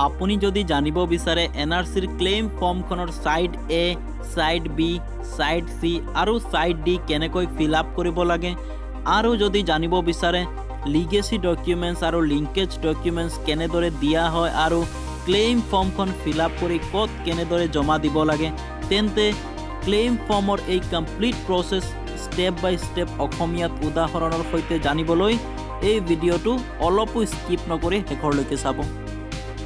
আপুনি যদি জানিব বিচাৰে NRCৰ ক্লেইম ফৰ্মখনৰ side A, side B, side C আৰু সাইড D কেনেকৈ ফিল আপ কৰিব লাগে আৰু যদি জানিব বিচাৰে লিগেসি ডকুমেন্টস আৰু লিংকেজ ডকুমেন্টস কেনেদৰে দিয়া হয় আৰু ক্লেইম ফৰ্মখন ফিল আপ কৰি ক'ত কেনেদৰে জমা দিব লাগে তেন্তে ক্লেইম ফৰ্মৰ এই কমপ্লিট প্ৰসেস স্টেপ বাই স্টেপ অসমীয়াত উদাহৰণৰ সৈতে জানিবলৈ এই ভিডিঅটো অলপো স্কিপ নকৰি শেষৰলৈকে চাব।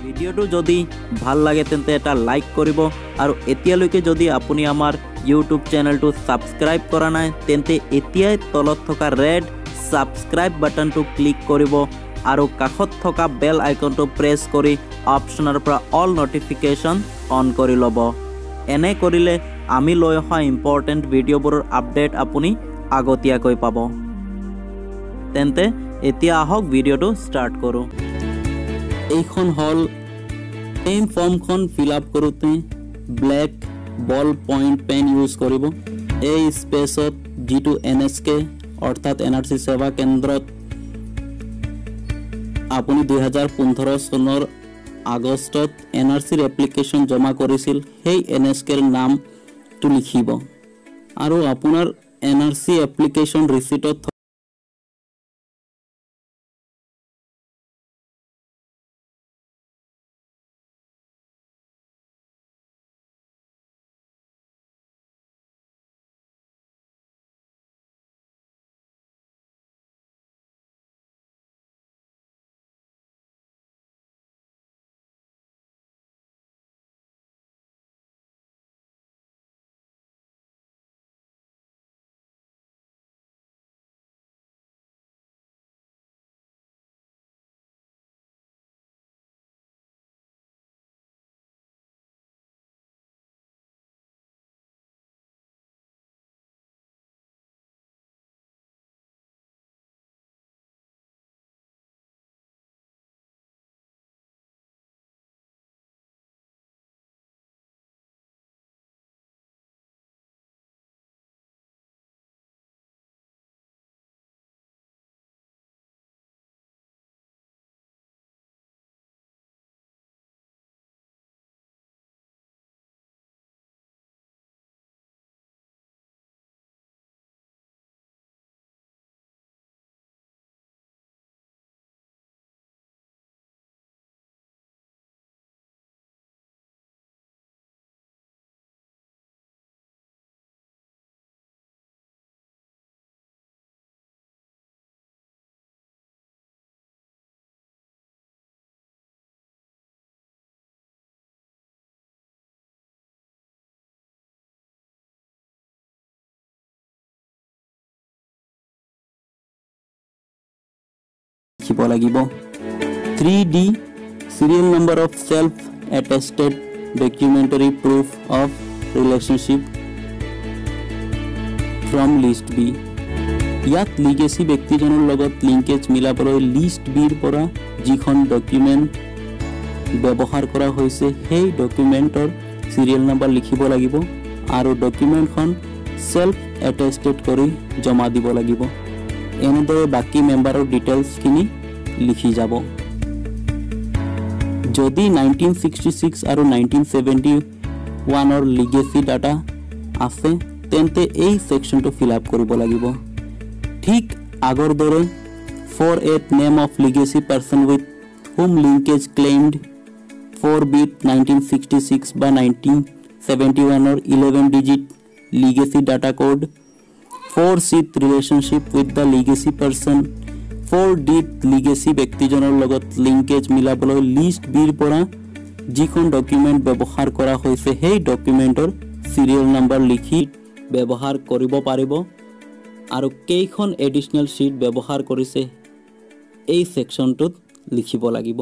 ভিডিঅটো যদি ভাল লাগে তেন্তে এটা লাইক কৰিব আৰু এতিয়ালৈকে যদি আপুনি আমাৰ ইউটিউব চেনেলটো সাবস্ক্ৰাইব কৰা নাই তেন্তে এতিয়াই তলত থকা ৰেড সাবস্ক্ৰাইব বাটনটো ক্লিক কৰিব আৰু কাষত থকা বেল আইকনটো প্ৰেছ কৰি অপচনৰ পৰা অল নটিফিকেশন অন কৰি ল'ব। এনে কৰিলে আমি লৈ অহা ইম্পৰ্টেণ্ট ভিডিঅ'বোৰৰ আপডেট আপুনি আগতীয়াকৈ পাব। তেন্তে এতিয়া আহক ভিডিঅ'টো ষ্টাৰ্ট কৰোঁ। এইখন হল ক্লেইম ফৰ্মখন ফিল আপ কৰোঁতে ব্লেক বল পইণ্ট পেন ইউজ কৰিব। এই স্পেচত যিটো NSK অৰ্থাৎ NRC সেৱা কেন্দ্ৰত আপুনি 2015 চনৰ আগষ্টত NRCৰ এপ্লিকেশ্যন জমা কৰিছিল সেই NSKৰ নামটো লিখিব আৰু আপোনাৰ NRC এপ্লিকেশ্যন ৰিচিটত লিখিব লাগিব 3D serial number of self attested documentary proof of relationship from list B। ইয়াত লিগেসি ব্যক্তিজনৰ লগত লিংকেজ মিলাবলৈ লিষ্ট বিৰ পৰা যিখন ডকুমেন্ট ব্যৱহাৰ কৰা হৈছে সেই ডকুমেন্টৰ সিৰিয়েল নাম্বাৰ লিখিব লাগিব আৰু ডকুমেন্টখন সেলফ এটেস্টেড কৰি জমা দিব লাগিব। এনেদৰে বাকি মেম্বাৰৰ ডিটেইলছখিনি লিখি যাব। যদি 1966 আৰু 1971 লিগেসি ডাটা আছে তেন্তে এই সেকশনটো ফিল আপ কৰিব লাগিব। ঠিক আগৰ দৰে for a name of legacy person with whom linkage claimed 4-bit 1966 বা 1971 11 digit legacy data code 4-seat relationship with the legacy person 4-digit legacy ব্যক্তিজনৰ লগত লিংকেজ মিলাবলৈ লিষ্ট বিৰ পৰা যিখন ডকুমেন্ট ব্যৱহাৰ কৰা হৈছে সেই ডকুমেন্টৰ সিৰিয়েল নাম্বাৰ লিখি ব্যৱহাৰ কৰিব পাৰিব আৰু কেইখন এডিশনাল শীট ব্যৱহাৰ কৰিছে এই সেকশনটোত লিখিব লাগিব।